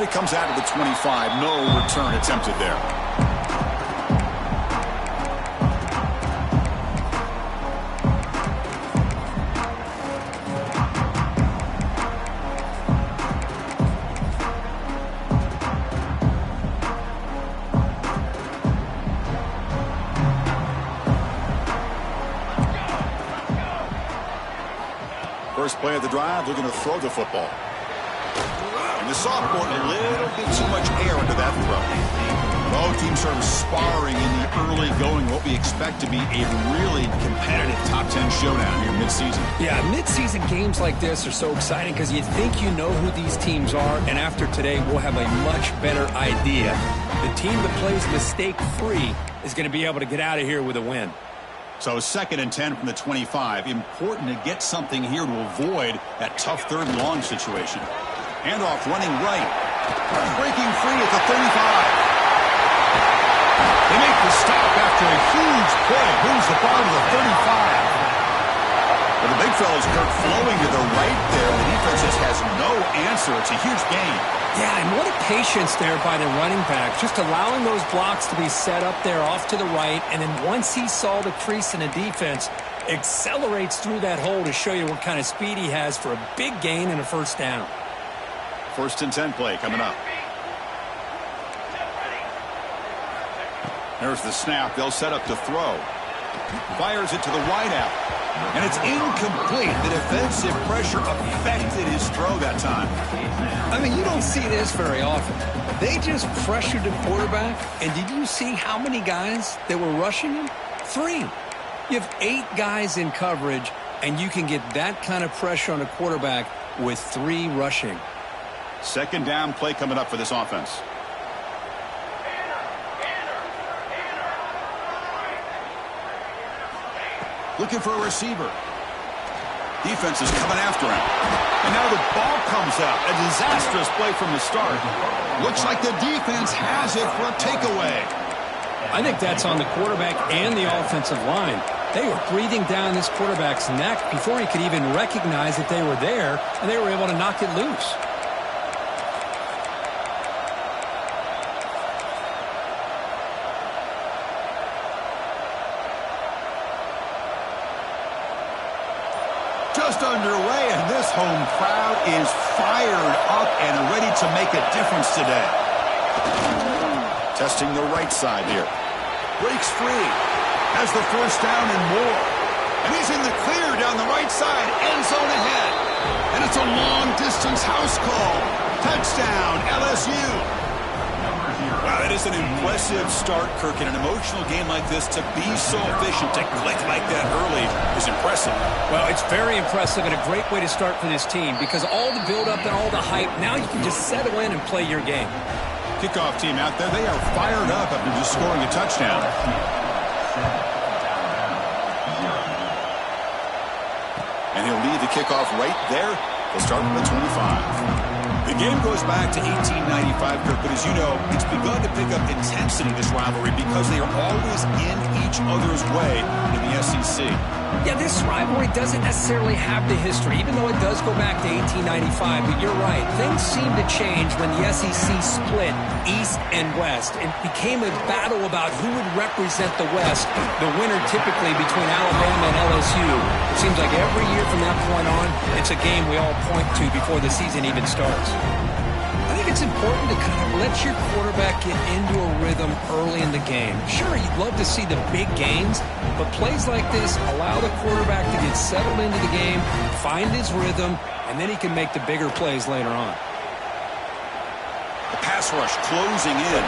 Play comes out of the 25. No return attempted there. First play of the drive, looking to throw the football. And the sophomore, a little bit too much air into that throw. Both teams sort of sparring in the early going, what we expect to be a really competitive top 10 showdown here midseason. Yeah, midseason games like this are so exciting because you think you know who these teams are, and after today, we'll have a much better idea. The team that plays mistake-free is going to be able to get out of here with a win. So 2nd and 10 from the 25. Important to get something here to avoid that tough 3rd and long situation. Handoff running right. Breaking free at the 35. They make the stop after a huge play. Moves the ball to the 35. Well, the big fella's Kirk flowing to the right there. The defense just has no answer. It's a huge gain. Yeah, and what a patience there by the running back. Just allowing those blocks to be set up there off to the right. And then once he saw the crease in the defense, accelerates through that hole to show you what kind of speed he has for a big gain and a 1st down. 1st and 10 play coming up. There's the snap. They'll set up to throw. Fires it to the wideout. And it's incomplete. The defensive pressure affected his throw that time. I mean, you don't see this very often. They just pressured the quarterback. And did you see how many guys that were rushing him? 3. You have 8 guys in coverage, and you can get that kind of pressure on a quarterback with 3 rushing. 2nd down play coming up for this offense. Looking for a receiver. Defense is coming after him. And now the ball comes out. A disastrous play from the start. Looks like the defense has it for a takeaway. I think that's on the quarterback and the offensive line. They were breathing down this quarterback's neck before he could even recognize that they were there, and they were able to knock it loose. Just underway, and this home crowd is fired up and ready to make a difference today. Testing the right side here. Breaks free. Has the 1st down and more. And he's in the clear down the right side. End zone ahead. And it's a long-distance house call. Touchdown, LSU. Wow, that is an impressive start, Kirk. In an emotional game like this, to be so efficient, to click like that early is impressive. Well, it's very impressive and a great way to start for this team because all the build-up and all the hype, now you can just settle in and play your game. Kickoff team out there, they are fired up after just scoring a touchdown. And he'll lead the kickoff right there. They'll start from the 25. The game goes back to 1895, Kirk, but as you know, it's begun to pick up intensity, this rivalry, because they are always in each other's way in the SEC. Yeah, this rivalry doesn't necessarily have the history, even though it does go back to 1895. But you're right, things seem to change when the SEC split East and West. It became a battle about who would represent the West, the winner typically between Alabama and LSU. It seems like every year from that point on, it's a game we all point to before the season even starts. I think it's important to kind of let your quarterback get into a rhythm early in the game. Sure, you'd love to see the big gains, but plays like this allow the quarterback to get settled into the game, find his rhythm, and then he can make the bigger plays later on. The pass rush closing in.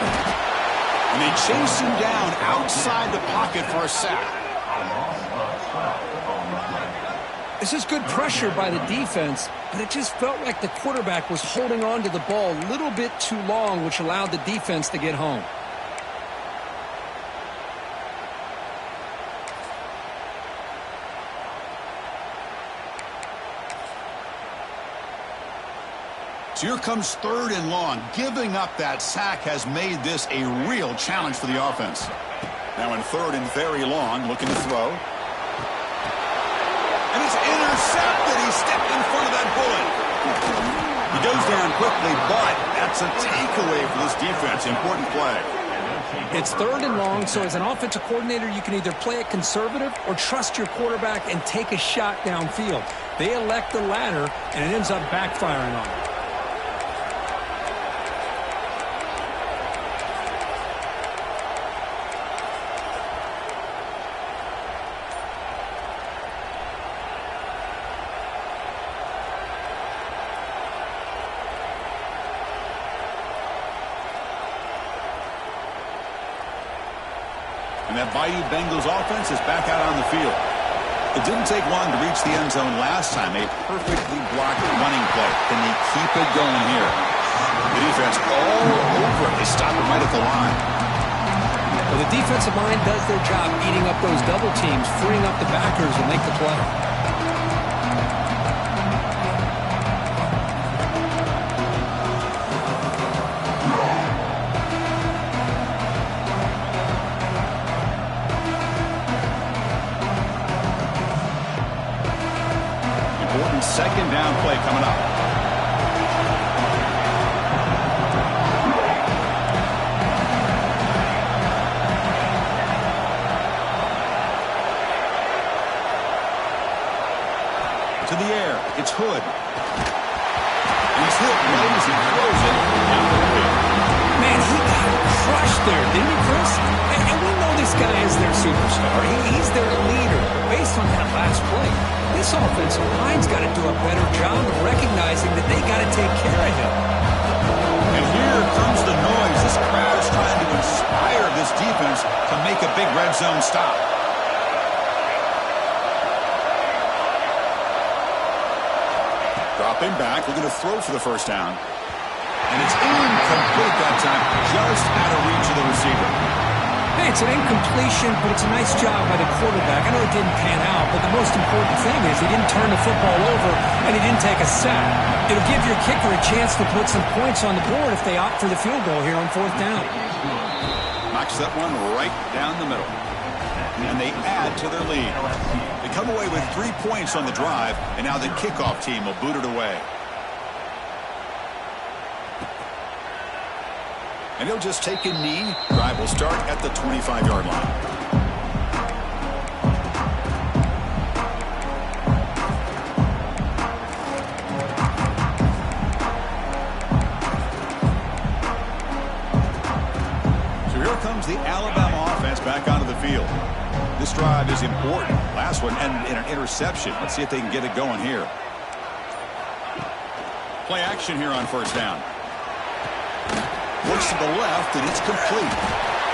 And they chase him down outside the pocket for a sack. This is good pressure by the defense, but it just felt like the quarterback was holding on to the ball a little bit too long, which allowed the defense to get home. So here comes 3rd and long. Giving up that sack has made this a real challenge for the offense. Now in 3rd and very long, looking to throw. And it's intercepted. He stepped in front of that bullet. He goes down quickly, but that's a takeaway for this defense. Important play. It's 3rd and long, so as an offensive coordinator, you can either play it conservative or trust your quarterback and take a shot downfield. They elect the latter, and it ends up backfiring on them. And that Bayou Bengals offense is back out on the field. It didn't take long to reach the end zone last time. A perfectly blocked running play. Can they keep it going here? The defense all over it. They stop it right at the line. Well, the defensive line does their job eating up those double teams, freeing up the backers to make the play. Second down play coming up. To the air. It's Hood. And he's hit right as he throws it down the field. Man, he got crushed there, didn't he, Chris? And we know this guy is their superstar. He's their leader. Based on that last play, this offensive line's got to do a better job of recognizing that they got to take care of him. And here comes the noise. This crowd is trying to inspire this defense to make a big red zone stop. Dropping back, looking to throw for the first down. And it's incomplete that time, just out of reach of the receiver. Hey, it's an incompletion, but it's a nice job by the quarterback. I know it didn't pan out, but the most important thing is he didn't turn the football over and he didn't take a sack. It'll give your kicker a chance to put some points on the board if they opt for the field goal here on 4th down. Knocks that one right down the middle. And they add to their lead. They come away with 3 points on the drive, and now the kickoff team will boot it away. And he'll just take a knee. Drive will start at the 25-yard line. So here comes the Alabama offense back onto the field. This drive is important. Last one ended in an interception. Let's see if they can get it going here. Play action here on 1st down. Looks to the left, and it's complete.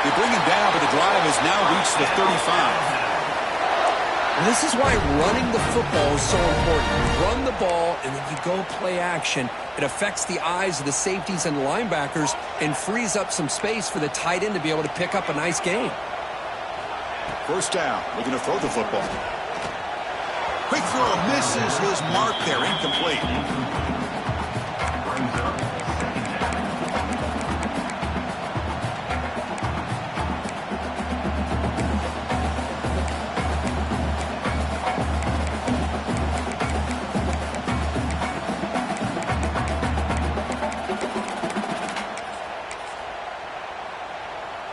They bring him down, but the drive has now reached the 35. And this is why running the football is so important. You run the ball, and then you go play action. It affects the eyes of the safeties and linebackers and frees up some space for the tight end to be able to pick up a nice gain. 1st down, looking to throw the football. Quick throw, misses his mark there, incomplete.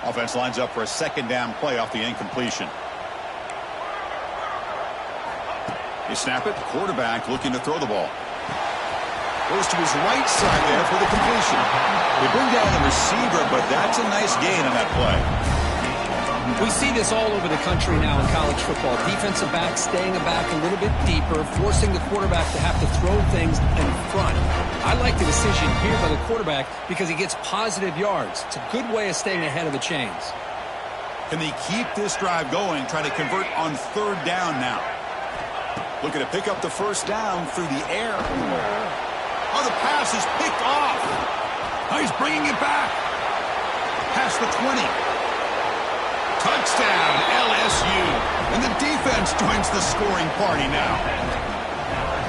Offense lines up for a 2nd down play off the incompletion. They snap it. Quarterback looking to throw the ball. Goes to his right side there for the completion. They bring down the receiver, but that's a nice gain on that play. We see this all over the country now in college football. Defensive backs staying back a little bit deeper, forcing the quarterback to have to throw things in front. I like the decision here by the quarterback because he gets positive yards. It's a good way of staying ahead of the chains. Can they keep this drive going, trying to convert on 3rd down now? Looking to pick up the 1st down through the air. Oh, the pass is picked off. Oh, he's bringing it back. Past the 20. Touchdown, LSU. And the defense joins the scoring party now.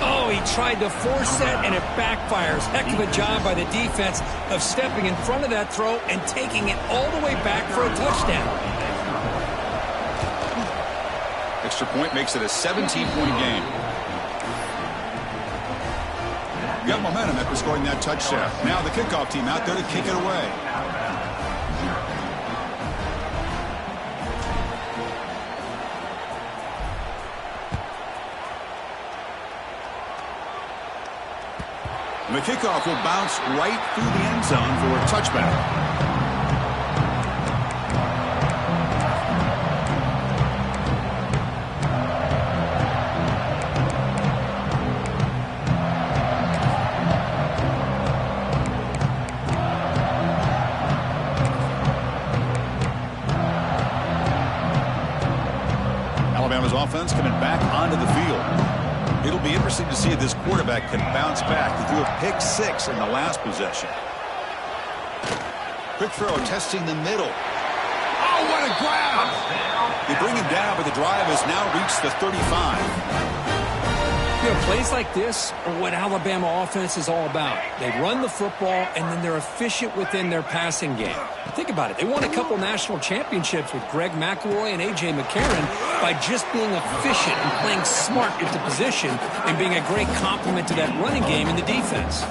Oh, he tried to force that, and it backfires. Heck of a job by the defense of stepping in front of that throw and taking it all the way back for a touchdown. Extra point makes it a 17-point game. You got momentum after scoring that touchdown. Now the kickoff team out there to kick it away. And the kickoff will bounce right through the end zone for a touchback. Alabama's offense coming back onto the field. It'll be interesting to see if this quarterback can bounce back. He threw a pick 6 in the last possession. Quick throw, testing the middle. Oh, what a grab! They bring him down, but the drive has now reached the 35. You know, plays like this are what Alabama offense is all about. They run the football, and then they're efficient within their passing game. Think about it. They won a couple national championships with Greg McElroy and A.J. McCarron by just being efficient and playing smart at the position and being a great complement to that running game in the defense.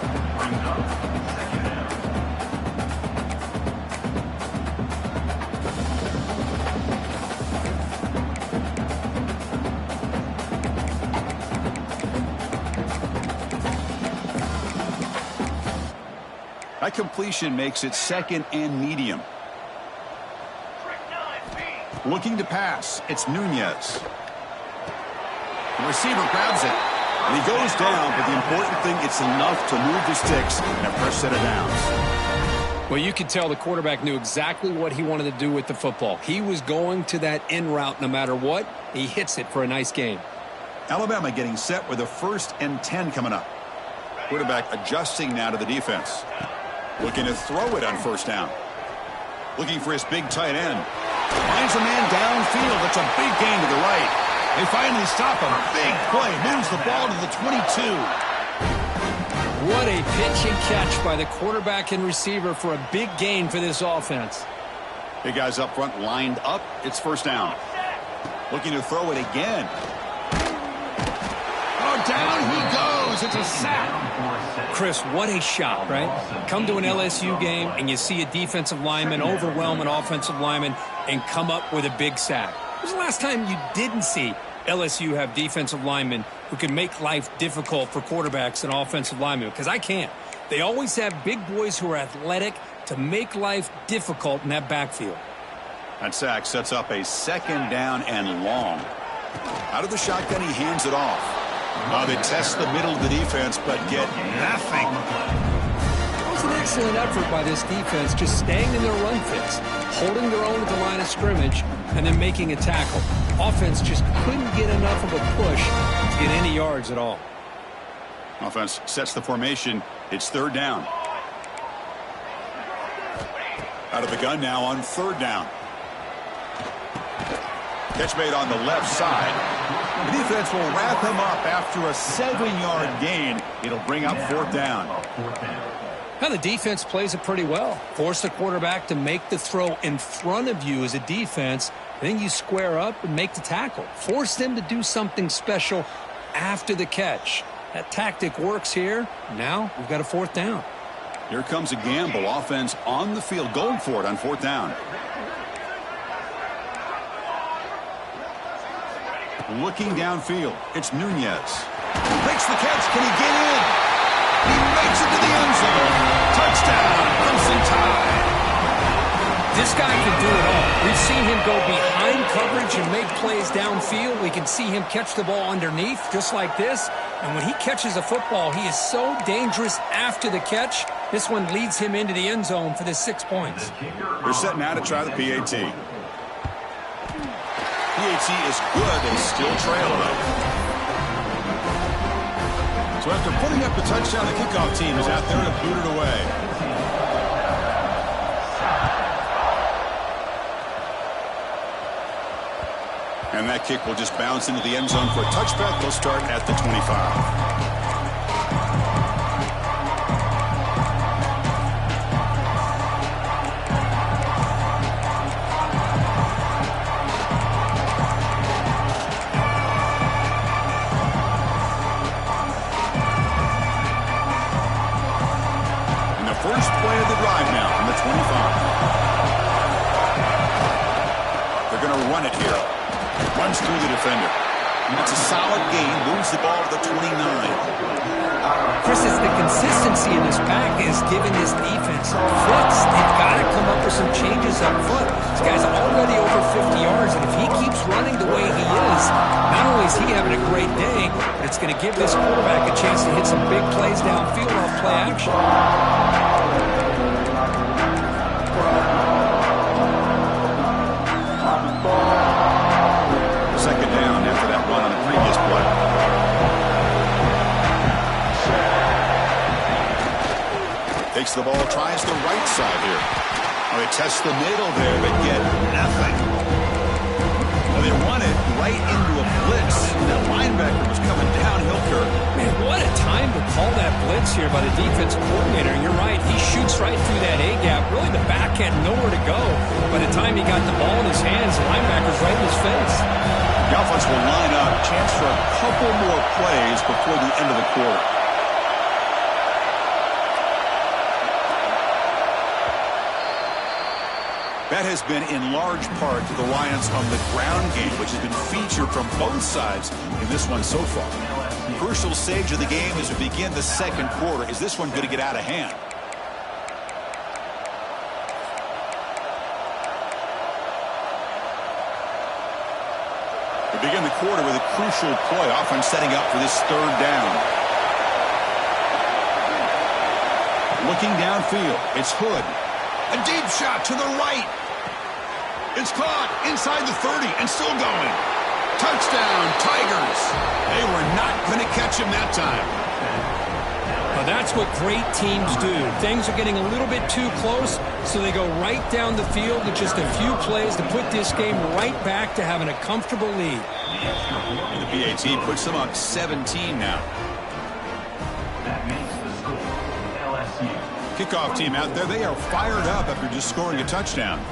That completion makes it 2nd and medium. Looking to pass. It's Nunez. The receiver grabs it. And he goes down, but the important thing, it's enough to move the sticks and a fresh set of downs. Well, you could tell the quarterback knew exactly what he wanted to do with the football. He was going to that in route no matter what. He hits it for a nice gain. Alabama getting set with a 1st and 10 coming up. Quarterback adjusting now to the defense. Looking to throw it on 1st down. Looking for his big tight end. Finds a man downfield. That's a big gain to the right. They finally stop him. Big play. Moves the ball to the 22. What a pitch and catch by the quarterback and receiver for a big gain for this offense. Big guys up front lined up. It's 1st down. Looking to throw it again. Oh, down he goes. It's a sack. Chris, what a shot, right? Come to an LSU game and you see a defensive lineman overwhelm an offensive lineman and come up with a big sack. When was the last time you didn't see LSU have defensive linemen who can make life difficult for quarterbacks and offensive linemen? Because I can't. They always have big boys who are athletic to make life difficult in that backfield. That sack sets up a 2nd down and long. Out of the shotgun, he hands it off. They test the middle of the defense, but get nothing. That was an excellent effort by this defense, just staying in their run fits, holding their own at the line of scrimmage, and then making a tackle. Offense just couldn't get enough of a push to get any yards at all. Offense sets the formation. It's 3rd down. Out of the gun now on 3rd down. Catch made on the left side. The defense will wrap him up after a 7-yard gain. It'll bring up 4th down. Now the defense plays it pretty well. Force the quarterback to make the throw in front of you as a defense. Then you square up and make the tackle. Force them to do something special after the catch. That tactic works here. Now we've got a 4th down. Here comes a gamble. Offense on the field going for it on 4th down. Looking downfield. It's Nunez. Makes the catch. Can he get in? He makes it to the end zone. Touchdown. Crimson Tide. This guy can do it all. We've seen him go behind coverage and make plays downfield. We can see him catch the ball underneath just like this. And when he catches a football, he is so dangerous after the catch. This one leads him into the end zone for the 6 points. They're set now to try the PAT. PAT is good and still trailing. So after putting up the touchdown, the kickoff team is out there to boot it away. And that kick will just bounce into the end zone for a touchback. They'll start at the 25. through the defender. That's a solid gain. Moves the ball to the 29. Chris, it's the consistency in this back is giving this defense fits. They've got to come up with some changes up front. This guy's already over 50 yards, and if he keeps running the way he is, not only is he having a great day, but it's going to give this quarterback a chance to hit some big plays downfield off play action. Second down after that run on the previous play. Takes the ball, tries the right side here. Oh, they test the middle there, but get nothing. Well, they run it right into a blitz. That linebacker was coming downhill, Kirk. Man, what a time to call that blitz here by the defense coordinator. And you're right, he shoots right through that A-gap. Really, the back had nowhere to go. By the time he got the ball in his hands, the linebacker's right in his face. The offense will line up. Chance for a couple more plays before the end of the quarter. That has been in large part to the Lions on the ground game, which has been featured from both sides in this one so far. Crucial stage of the game as we begin the second quarter. Is this one going to get out of hand? We begin the quarter with a crucial play, often setting up for this third down. Looking downfield, it's Hood. A deep shot to the right. It's caught inside the 30 and still going. Touchdown, Tigers. They were not going to catch him that time. Now that's what great teams do. Things are getting a little bit too close, so they go right down the field with just a few plays to put this game right back to having a comfortable lead. And the PAT puts them up 17 now. Kickoff team out there. They are fired up after just scoring a touchdown.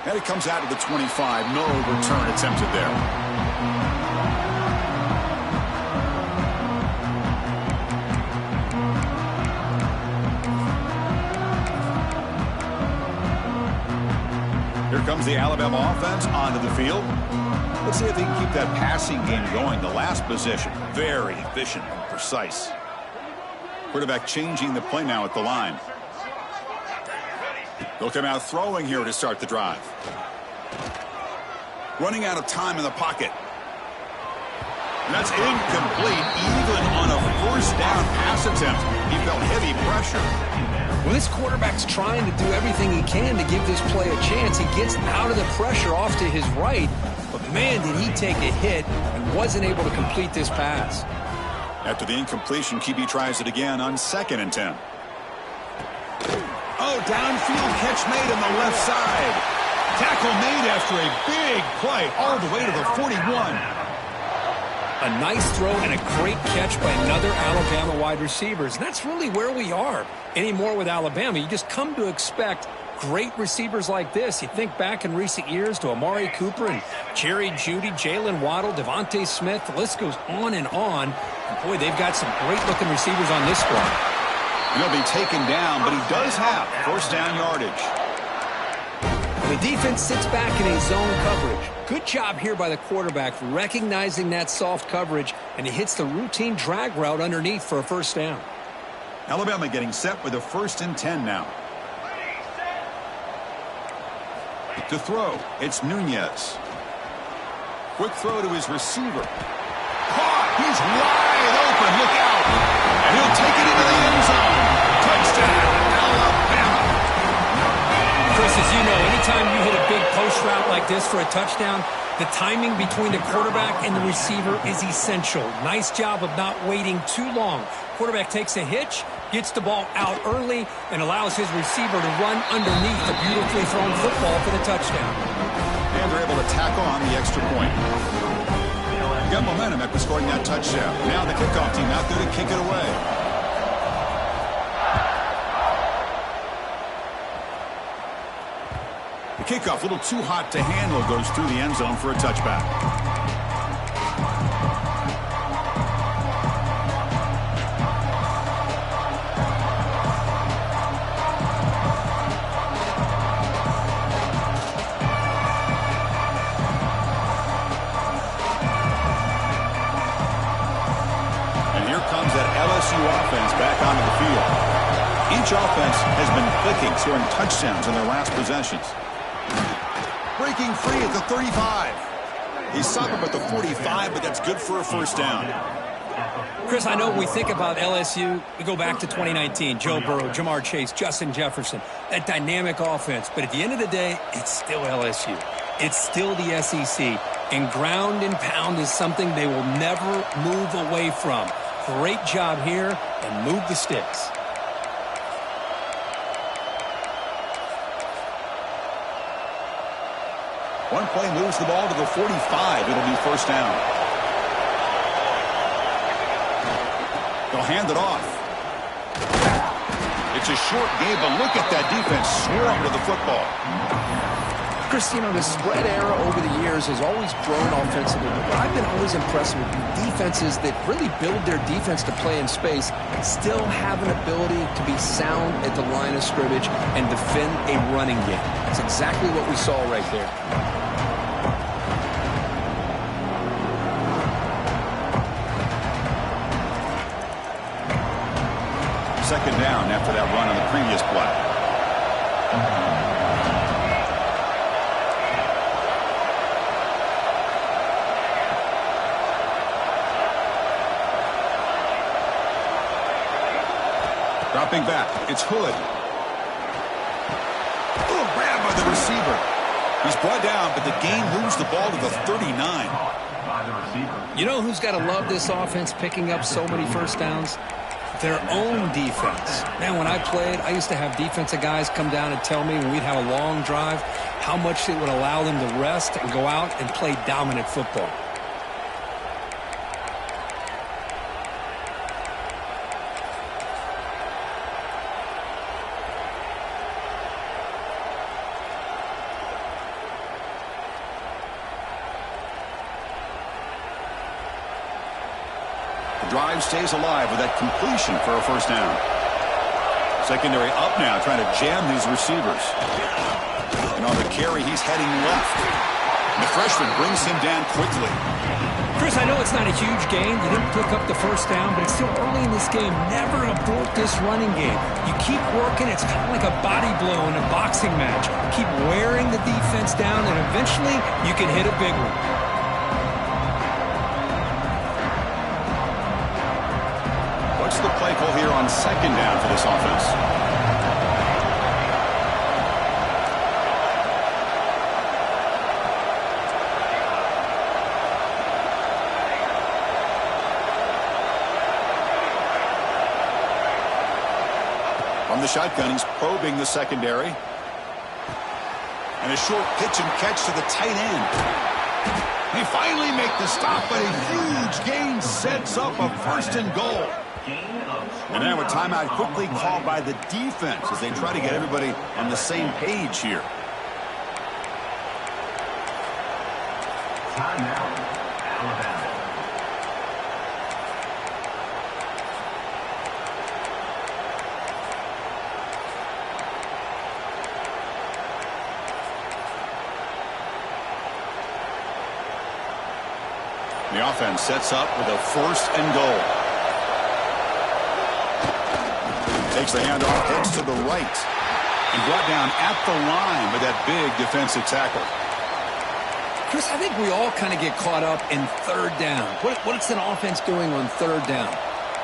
And it comes out to the 25. No return attempted there. Here comes the Alabama offense onto the field. Let's see if they can keep that passing game going. The last possession, very efficient and precise. Quarterback changing the play now at the line. They'll come out throwing here to start the drive. Running out of time in the pocket. And that's incomplete, even on a first down pass attempt. He felt heavy pressure. Well, this quarterback's trying to do everything he can to give this play a chance. He gets out of the pressure off to his right, but man, did he take a hit and wasn't able to complete this pass. After the incompletion, QB tries it again on 2nd and 10. Oh, downfield catch made on the left side. Tackle made after a big play all the way to the 41. A nice throw and a great catch by another Alabama wide receiver. And that's really where we are anymore with Alabama. You just come to expect great receivers like this. You think back in recent years to Amari Cooper and Jerry Jeudy, Jalen Waddle, Devontae Smith. The list goes on and on. And boy, they've got some great-looking receivers on this squad. And he'll be taken down, but he does have first down yardage. The defense sits back in a zone coverage. Good job here by the quarterback recognizing that soft coverage, and he hits the routine drag route underneath for a first down. Alabama getting set with a 1st and 10 now. To throw, it's Nunez. Quick throw to his receiver. Caught! He's wide open. Look out! And he'll take it into the end zone. Touchdown, Alabama. Chris, as you know, anytime you hit a big post route like this for a touchdown, the timing between the quarterback and the receiver is essential. Nice job of not waiting too long. Quarterback takes a hitch, gets the ball out early, and allows his receiver to run underneath the beautifully thrown football for the touchdown. And they're able to tackle on the extra point. Got momentum after scoring that touchdown. Now the kickoff team out there to kick it away. The kickoff, a little too hot to handle, goes through the end zone for a touchback. Each offense has been clicking, scoring touchdowns in their last possessions. Breaking free at the 35. He's stopped him at the 45, but that's good for a first down. Chris, I know when we think about LSU, we go back to 2019. Joe Burrow, Jamar Chase, Justin Jefferson, that dynamic offense. But at the end of the day, it's still LSU. It's still the SEC. And ground and pound is something they will never move away from. Great job here, and move the sticks. One play moves the ball to the 45. It'll be first down. They'll hand it off. It's a short game, but look at that defense swarm to the football. Chris, you know, the spread era over the years has always grown offensively, but I've been always impressed with defenses that really build their defense to play in space, still have an ability to be sound at the line of scrimmage and defend a running game. That's exactly what we saw right there. Second down after that run on the previous play. Dropping back, it's Hood. Oh, grabbed by the receiver. He's brought down, but the game moves the ball to the 39. You know who's got to love this offense picking up so many first downs? Their own defense. Man, when I played, I used to have defensive guys come down and tell me when we'd have a long drive how much it would allow them to rest and go out and play dominant football. Drive stays alive with that completion for a first down. Secondary up now, trying to jam these receivers. And on the carry, he's heading left. And the freshman brings him down quickly. Chris, I know it's not a huge gain. You didn't pick up the first down, but it's still early in this game. Never abort this running game. You keep working. It's kind of like a body blow in a boxing match. Keep wearing the defense down, and eventually you can hit a big one. What's the play call here on second down for this offense? From the shotgun, he's probing the secondary. And a short pitch and catch to the tight end. They finally make the stop, but a huge gain sets up a first and goal. And now a timeout quickly called by the defense as they try to get everybody on the same page here. Timeout, Alabama. The offense sets up with a first and goal. Takes the handoff, heads to the right. And brought down at the line with that big defensive tackle. Chris, I think we all kind of get caught up in third down. What's an offense doing on third down?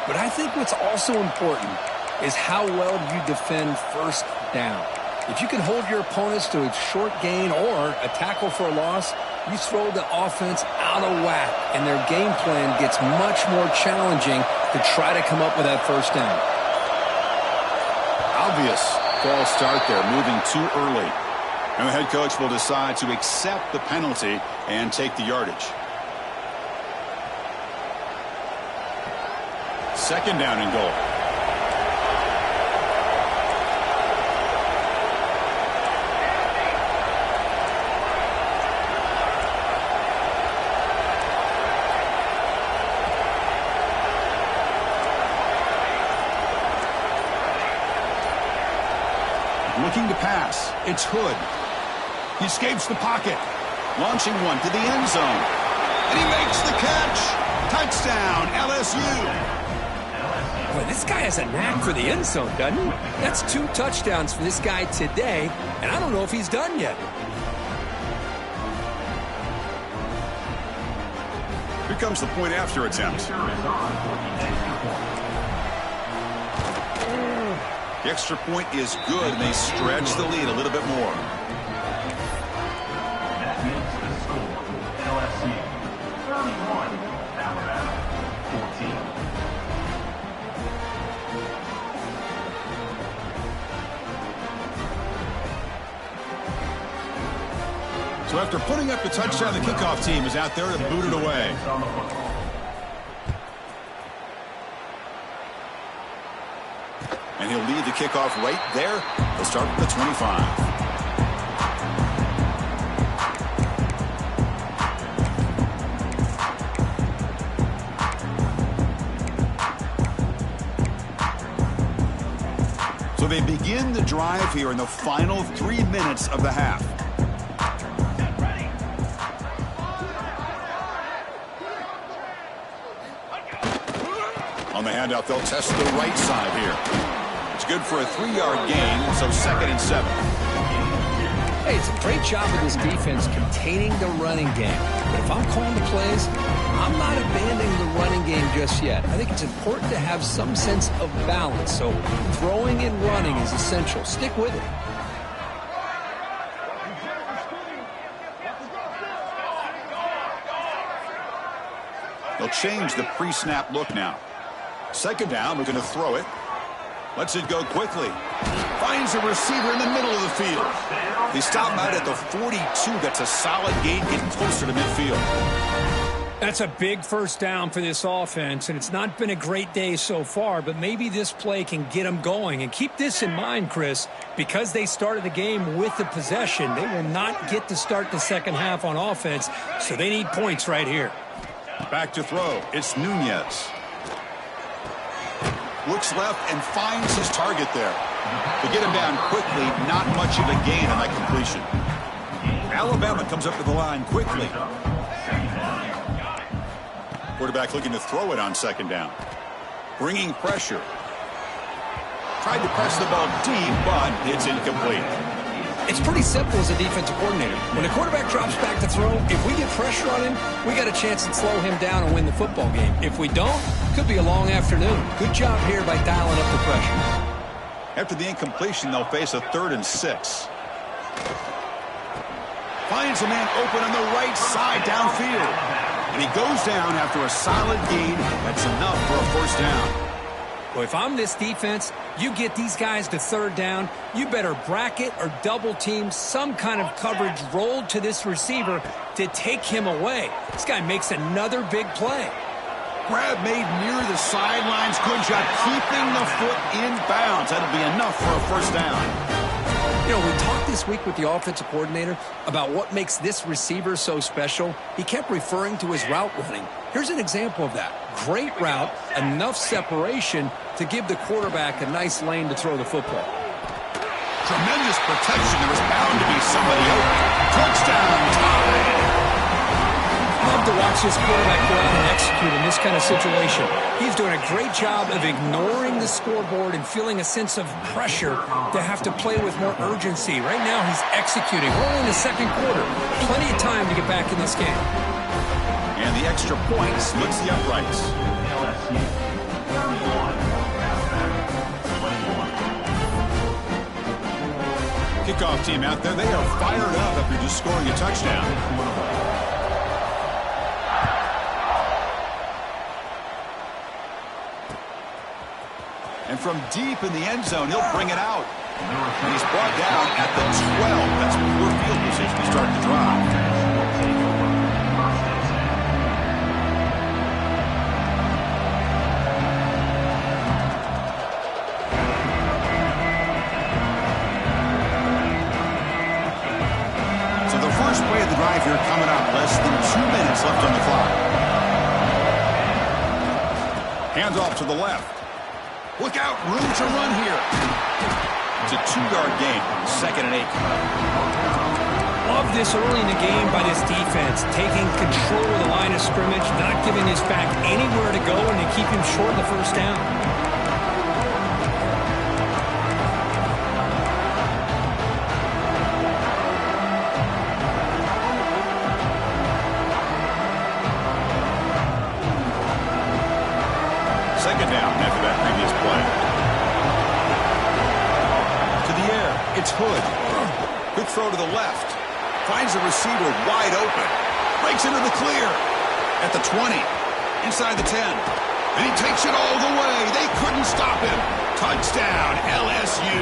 But I think what's also important is how well you defend first down. If you can hold your opponents to a short gain or a tackle for a loss, you throw the offense out of whack, and their game plan gets much more challenging to try to come up with that first down. Obvious false start there, moving too early. And the head coach will decide to accept the penalty and take the yardage. Second down and goal. Looking to pass. It's Hood. He escapes the pocket. Launching one to the end zone. And he makes the catch. Touchdown, LSU. Boy, this guy has a knack for the end zone, doesn't he? That's 2 touchdowns for this guy today, and I don't know if he's done yet. Here comes the point after attempt. The extra point is good, and they stretch the lead a little bit more. That makes the score. LSU 31, Alabama 14. So after putting up the touchdown, the kickoff team is out there to boot it away. And he'll lead the kickoff right there. He'll start at the 25. So they begin the drive here in the final 3 minutes of the half. On the handout, they'll test the right side here. It's good for a 3-yard gain, so 2nd and 7. Hey, it's a great job of this defense containing the running game. But if I'm calling the plays, I'm not abandoning the running game just yet. I think it's important to have some sense of balance. So throwing and running is essential. Stick with it. They'll change the pre-snap look now. 2nd down, we're going to throw it. Lets it go quickly. Finds a receiver in the middle of the field. They stop out at the 42. That's a solid gain, getting closer to midfield. That's a big first down for this offense, and it's not been a great day so far, but maybe this play can get them going. And keep this in mind, Chris, because they started the game with the possession, they will not get to start the second half on offense, so they need points right here. Back to throw. It's Nunez. Looks left and finds his target there. To get him down quickly, not much of a gain on that completion. Alabama comes up to the line quickly. Quarterback looking to throw it on 2nd down. Bringing pressure. Tried to press the ball deep, but it's incomplete. It's pretty simple as a defensive coordinator. When the quarterback drops back to throw, if we get pressure on him, we got a chance to slow him down and win the football game. If we don't, could be a long afternoon. Good job here by dialing up the pressure. After the incompletion, they'll face a 3rd and 6. Finds a man open on the right side downfield. And he goes down after a solid gain. That's enough for a first down. Well, if I'm this defense, you get these guys to 3rd down, you better bracket or double team some kind of coverage rolled to this receiver to take him away. This guy makes another big play. Grab made near the sidelines. Good job keeping the foot in bounds. That'll be enough for a first down. You know, we talked this week with the offensive coordinator about what makes this receiver so special. He kept referring to his route running. Here's an example of that. Great route, enough separation to give the quarterback a nice lane to throw the football. Tremendous protection. There was bound to be somebody open. Touchdown, tied. Love to watch this quarterback go out and execute in this kind of situation. He's doing a great job of ignoring the scoreboard and feeling a sense of pressure to have to play with more urgency. Right now, he's executing. We're only in the 2nd quarter. Plenty of time to get back in this game. And the extra point splits the uprights. LSU 31, Alabama 21. Kickoff team out there. They are fired up after just scoring a touchdown. And from deep in the end zone, he'll bring it out. And he's brought down at the 12. That's poor field position to start the drive. So the first play of the drive here coming up. Less than 2 minutes left on the clock. Handoff to the left. Look out, room to run here. It's a 2-yard gain, 2nd and 8. Love this early in the game by this defense, taking control of the line of scrimmage, not giving his back anywhere to go, and to keep him short of the first down. this play. To the air, it's Hood. Quick throw to the left. Finds the receiver wide open. Breaks into the clear. At the 20. Inside the 10. And he takes it all the way. They couldn't stop him. Touchdown, LSU.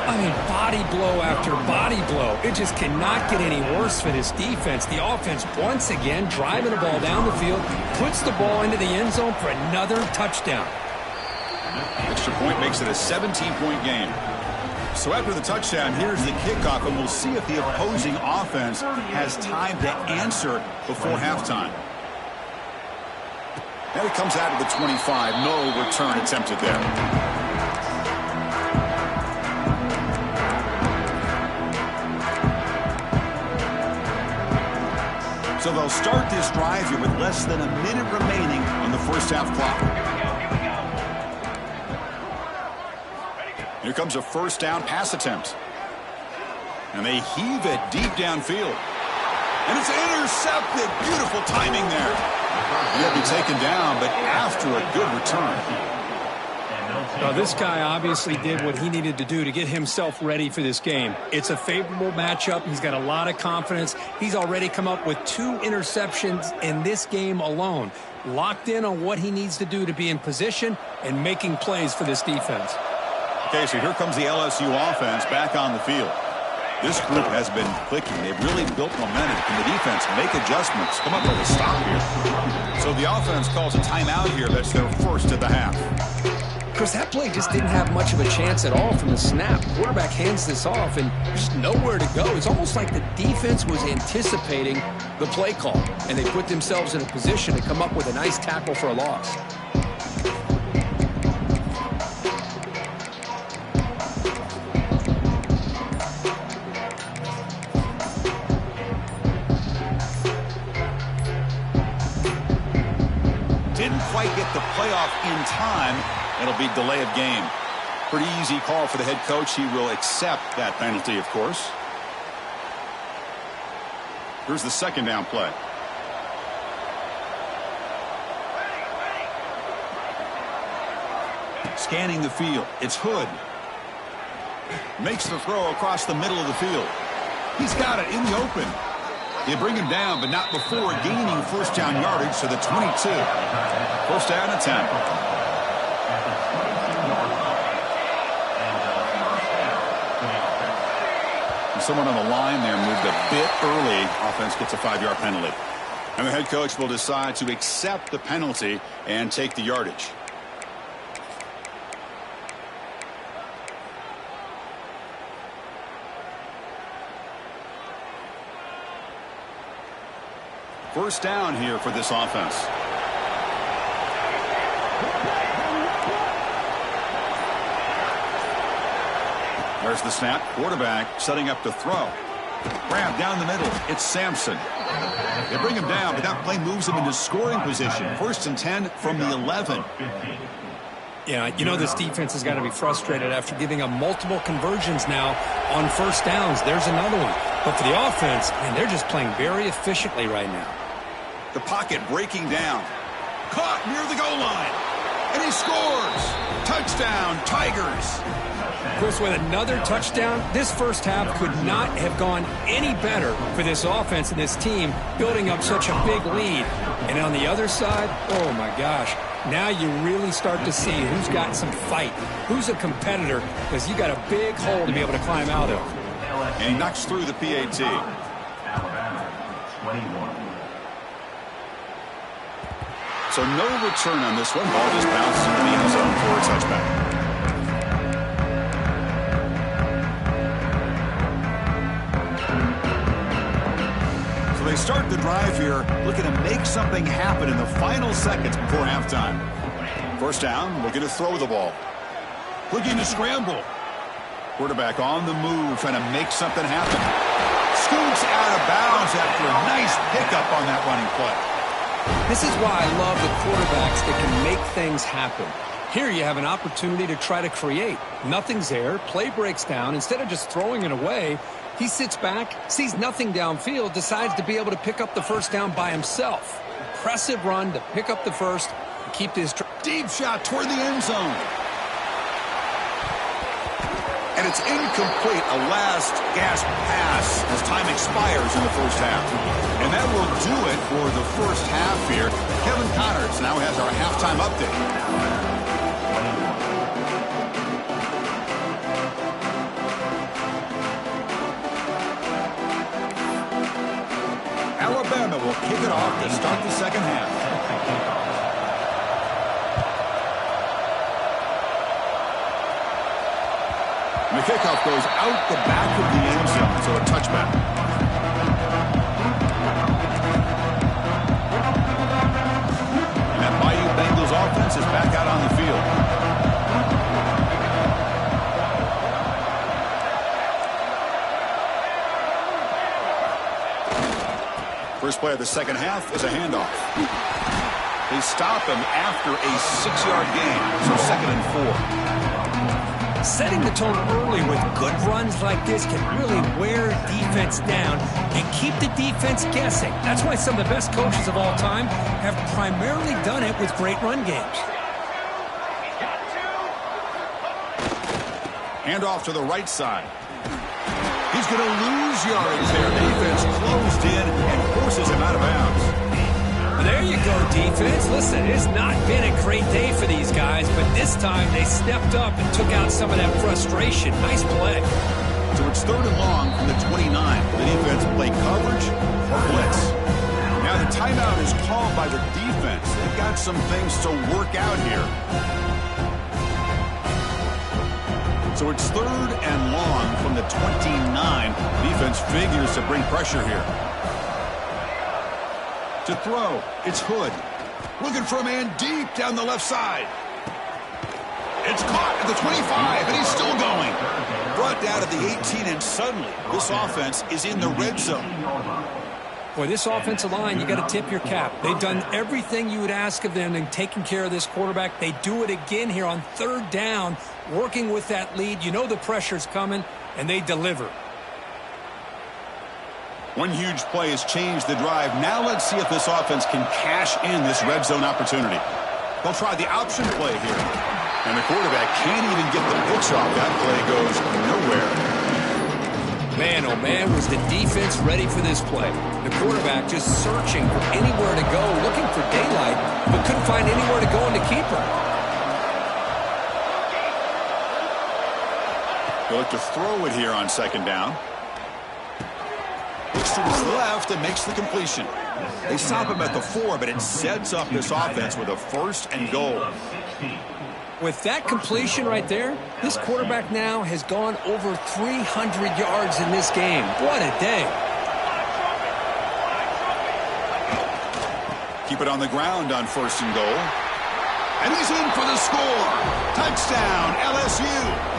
I mean, body blow after body blow. It just cannot get any worse for this defense. The offense, once again, driving the ball down the field, puts the ball into the end zone for another touchdown. Extra point makes it a 17-point game. So after the touchdown, here's the kickoff, and we'll see if the opposing offense has time to answer before halftime. Now he comes out of the 25. No return attempted there. So they'll start this drive here with less than a minute remaining on the first half clock. Here comes a first down pass attempt. And they heave it deep downfield. And it's intercepted. Beautiful timing there. He'll be taken down, but after a good return. Well, this guy obviously did what he needed to do to get himself ready for this game. It's a favorable matchup. He's got a lot of confidence. He's already come up with 2 interceptions in this game alone. Locked in on what he needs to do to be in position and making plays for this defense. Okay, so here comes the LSU offense back on the field. This group has been clicking. They've really built momentum. Can the defense make adjustments? Come up with a stop here. So the offense calls a timeout here. That's their first of the half. Chris, that play just didn't have much of a chance at all from the snap. Quarterback hands this off, and there's nowhere to go. It's almost like the defense was anticipating the play call, and they put themselves in a position to come up with a nice tackle for a loss. Didn't quite get the playoff in time. It'll be delay of game. Pretty easy call for the head coach. He will accept that penalty, of course. Here's the second down play. Scanning the field. It's Hood. Makes the throw across the middle of the field. He's got it in the open. They bring him down, but not before gaining first down yardage to the 22. First down and 10. Someone on the line there moved a bit early. Offense gets a 5-yard penalty. And the head coach will decide to accept the penalty and take the yardage. First down here for this offense. There's the snap. Quarterback setting up to throw. Grab down the middle. It's Sampson. They bring him down, but that play moves him into scoring position. First and 10 from the 11. Yeah, you know this defense has got to be frustrated after giving up multiple conversions now on first downs. There's another one. But for the offense, man, they're just playing very efficiently right now. The pocket breaking down. Caught near the goal line. And he scores. Touchdown, Tigers. Chris, with another touchdown, this first half could not have gone any better for this offense and this team, building up such a big lead. And on the other side, oh my gosh, now you really start to see who's got some fight, who's a competitor, because you got a big hole to be able to climb out of. And he knocks through the PAT. So no return on this one. Ball just bounces into the end zone for a touchback. They start the drive here, looking to make something happen in the final seconds before halftime. First down, looking to throw the ball. Looking to scramble. Quarterback on the move, trying to make something happen. Scoots out of bounds after a nice pickup on that running play. This is why I love the quarterbacks that can make things happen. Here you have an opportunity to try to create. Nothing's there, play breaks down. Instead of just throwing it away, he sits back, sees nothing downfield, decides to be able to pick up the first down by himself. Impressive run to pick up the first, keep this. Deep shot toward the end zone. And it's incomplete, a last gasp pass as time expires in the first half. And that will do it for the first half here. Kevin Connors now has our halftime update. Alabama will kick it off to start the second half. The kickoff goes out the back of the end zone, so a touchback. And that Bayou Bengals offense is back out on the field. First play of the second half is a handoff. They stop him after a 6-yard gain, so 2nd and 4. Setting the tone early with good runs like this can really wear defense down and keep the defense guessing. That's why some of the best coaches of all time have primarily done it with great run games. Hand off to the right side. He's going to lose yards there. Defense closed in and forces him out of bounds. There you go, defense. Listen, it's not been a great day for these guys, but this time they stepped up and took out some of that frustration. Nice play. So it's 3rd and long from the 29. The defense play coverage or blitz. Now the timeout is called by the defense. They've got some things to work out here. So it's 3rd and long from the 29. Defense figures to bring pressure here. To throw, it's Hood. Looking for a man deep down the left side. It's caught at the 25, and he's still going. Brought down at the 18, and suddenly this offense is in the red zone. Boy, this offensive line, you got to tip your cap. They've done everything you would ask of them in taking care of this quarterback. They do it again here on 3rd down, working with that lead. You know the pressure's coming, and they deliver. One huge play has changed the drive. Now let's see if this offense can cash in this red zone opportunity. They'll try the option play here. And the quarterback can't even get the pitch off. That play goes nowhere. Man, oh man, was the defense ready for this play. The quarterback just searching for anywhere to go, looking for daylight, but couldn't find anywhere to go in the keeper. They'll look to throw it here on 2nd down. Looks to his left and makes the completion. They stop him at the 4, but it sets up this offense with a 1st and goal. With that completion right there, this quarterback now has gone over 300 yards in this game. What a day. Keep it on the ground on 1st and goal. And he's in for the score. Touchdown, LSU.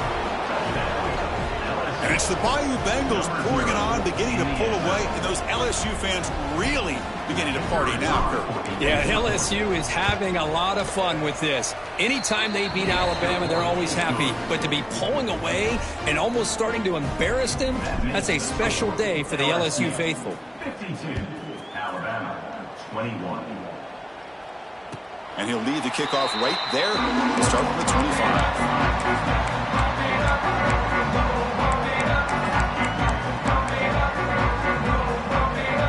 And it's the Bayou Bengals pouring it on, beginning to pull away, and those LSU fans really beginning to party now, Kurt. Yeah, LSU is having a lot of fun with this. Anytime they beat Alabama, they're always happy. But to be pulling away and almost starting to embarrass them, that's a special day for the LSU faithful. 52, Alabama, 21. And he'll lead the kickoff right there. He'll start from the 25.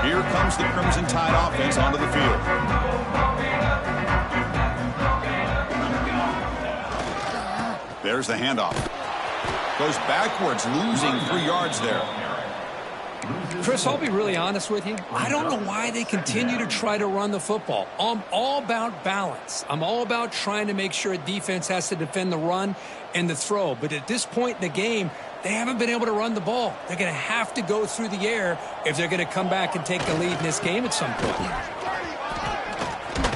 Here comes the Crimson Tide offense onto the field. There's the handoff. Goes backwards, losing 3 yards there. Chris, I'll be really honest with you. I don't know why they continue to try to run the football. I'm all about balance. I'm all about trying to make sure a defense has to defend the run and the throw. But at this point in the game, they haven't been able to run the ball. They're going to have to go through the air if they're going to come back and take the lead in this game at some point.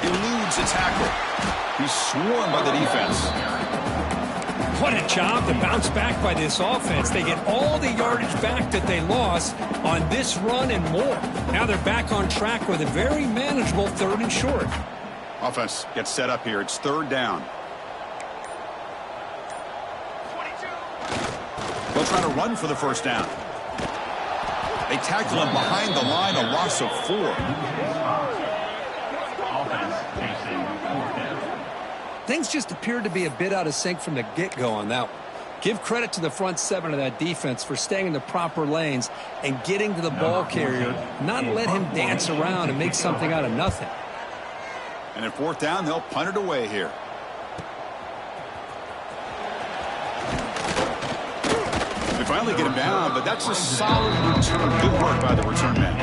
Eludes a tackle. He's swarmed by the defense. What a job to bounce back by this offense. They get all the yardage back that they lost on this run and more. Now they're back on track with a very manageable 3rd and short. Offense gets set up here. It's 3rd down. They'll try to run for the 1st down. They tackle him behind the line, a loss of 4. Offense chasing 4th down. things just appeared to be a bit out of sync from the get-go on that one. Give credit to the front seven of that defense for staying in the proper lanes and getting to the ball carrier, not let him dance around and make something out of nothing. And at fourth down, they'll punt it away here. They finally get him down, but that's a solid return. Good work by the return man.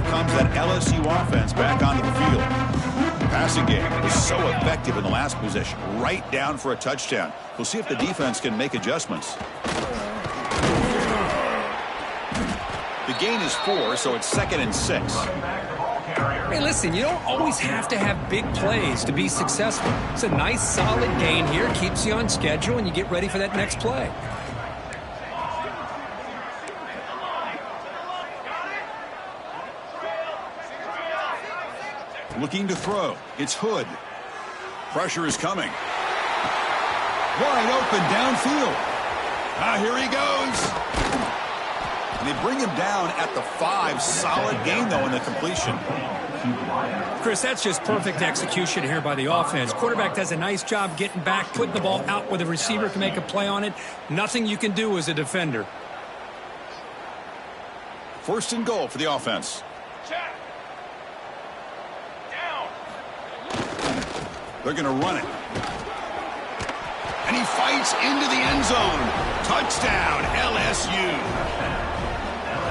Comes that LSU offense back onto the field. Passing game was so effective in the last possession, right down for a touchdown. We'll see if the defense can make adjustments. The gain is 4, so it's 2nd and 6. Hey, listen, you don't always have to have big plays to be successful. It's a nice, solid gain here, keeps you on schedule, and you get ready for that next play. Looking to throw. It's Hood. Pressure is coming. Wide open downfield. Here he goes. And they bring him down at the 5. Solid gain, though, in the completion. Chris, that's just perfect execution here by the offense. Quarterback does a nice job getting back, putting the ball out where the receiver can make a play on it. Nothing you can do as a defender. 1st and goal for the offense. They're going to run it. And he fights into the end zone. Touchdown, LSU.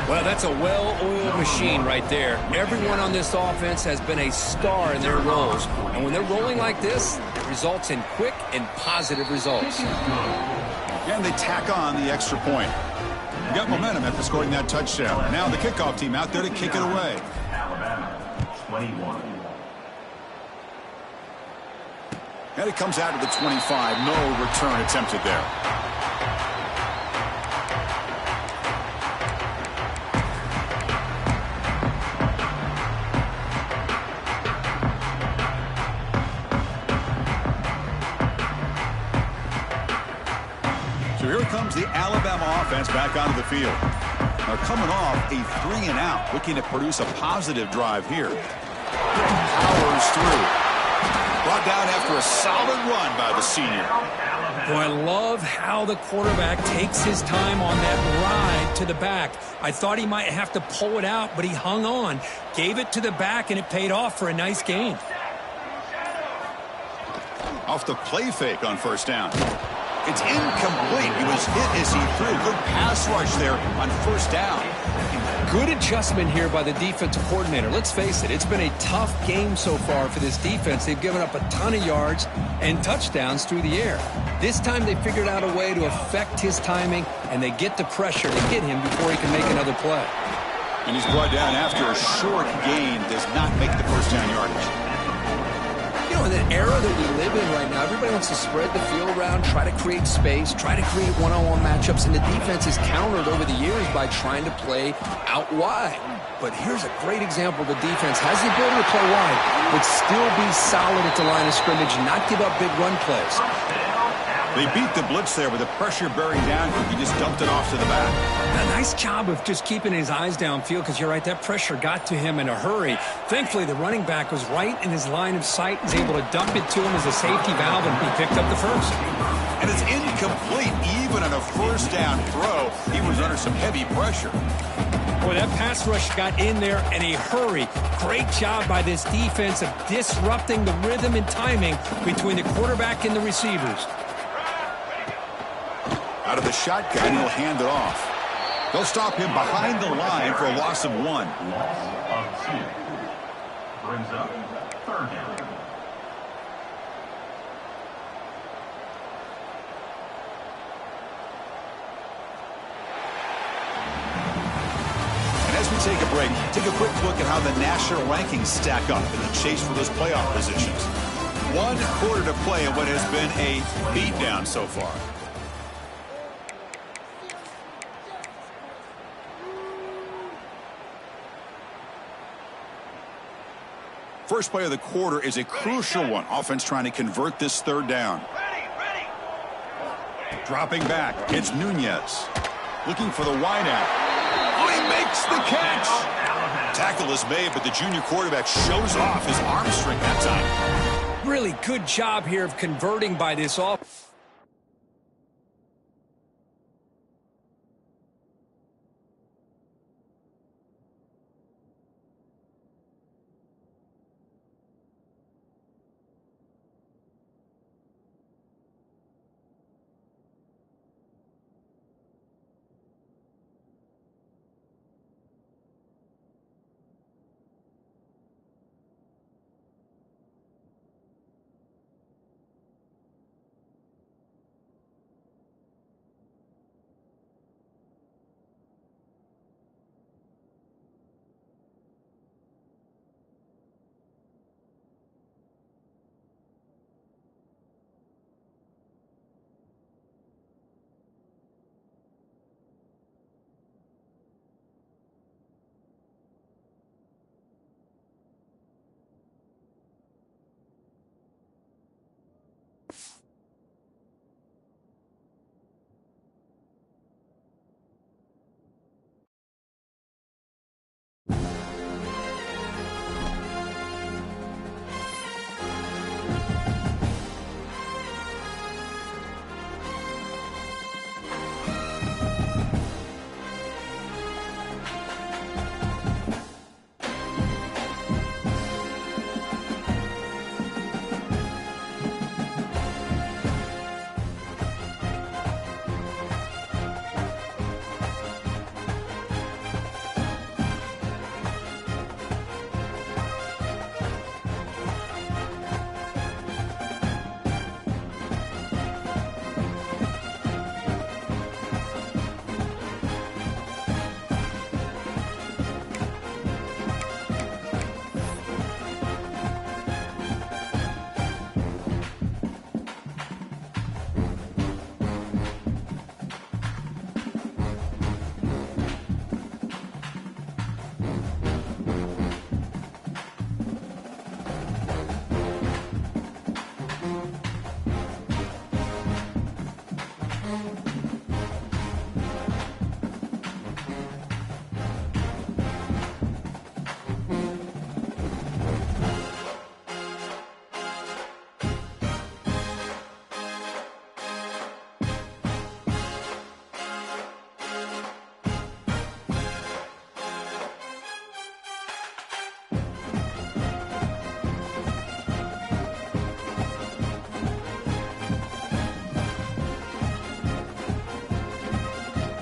Well, that's a well-oiled machine right there. Everyone on this offense has been a star in their roles. And when they're rolling like this, it results in quick and positive results. And they tack on the extra point. They got momentum after scoring that touchdown. Now the kickoff team out there to kick it away. Alabama, 21. And it comes out to the 25. No return attempted there. So here comes the Alabama offense back onto the field. They're coming off a 3-and-out, looking to produce a positive drive here. Powers through. Brought down after a solid run by the senior. Boy, I love how the quarterback takes his time on that ride to the back. I thought he might have to pull it out, but he hung on, gave it to the back, and it paid off for a nice gain. Off the play fake on 1st down. It's incomplete. He was hit as he threw. Good pass rush there on 1st down. Good adjustment here by the defensive coordinator. Let's face it, it's been a tough game so far for this defense. They've given up a ton of yards and touchdowns through the air. This time they figured out a way to affect his timing, and they get the pressure to hit him before he can make another play. And he's brought down after a short gain. Does not make the 1st down yardage. You know, in the era that we live in right now, everybody wants to spread the field around, try to create space, try to create one-on-one matchups, and the defense is countered over the years by trying to play out wide. But here's a great example. The defense has the ability to play wide, but still be solid at the line of scrimmage, not give up big run plays. They beat the blitz there with the pressure bearing down. He just dumped it off to the back. A nice job of just keeping his eyes downfield, because you're right, that pressure got to him in a hurry. Thankfully, the running back was right in his line of sight, was able to dump it to him as a safety valve, and he picked up the first. And it's incomplete. Even on a 1st down throw, he was under some heavy pressure. Boy, that pass rush got in there in a hurry. Great job by this defense of disrupting the rhythm and timing between the quarterback and the receivers. Out of the shotgun, he'll hand it off. They'll stop him behind the line for a loss of 1. Loss of 2. Brings up 3rd down. And as we take a break, take a quick look at how the national rankings stack up in the chase for those playoff positions. 1 quarter to play in what has been a beatdown so far. First play of the quarter is a crucial one. Offense trying to convert this 3rd down. Dropping back, it's Nunez. Looking for the wideout. Oh, he makes the catch. Tackle is made, but the junior quarterback shows off his arm strength that time. Really good job here of converting by this offense.